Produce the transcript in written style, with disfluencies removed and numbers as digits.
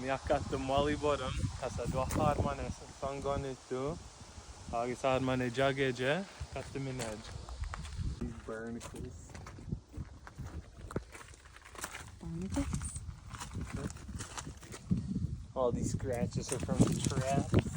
Mi akkattım Molly bottom. Hasa dua harmane sangonittu. Agis harmane jagege. Kattim in edge. These barnacles. Barnacles? All these scratches are from the traps.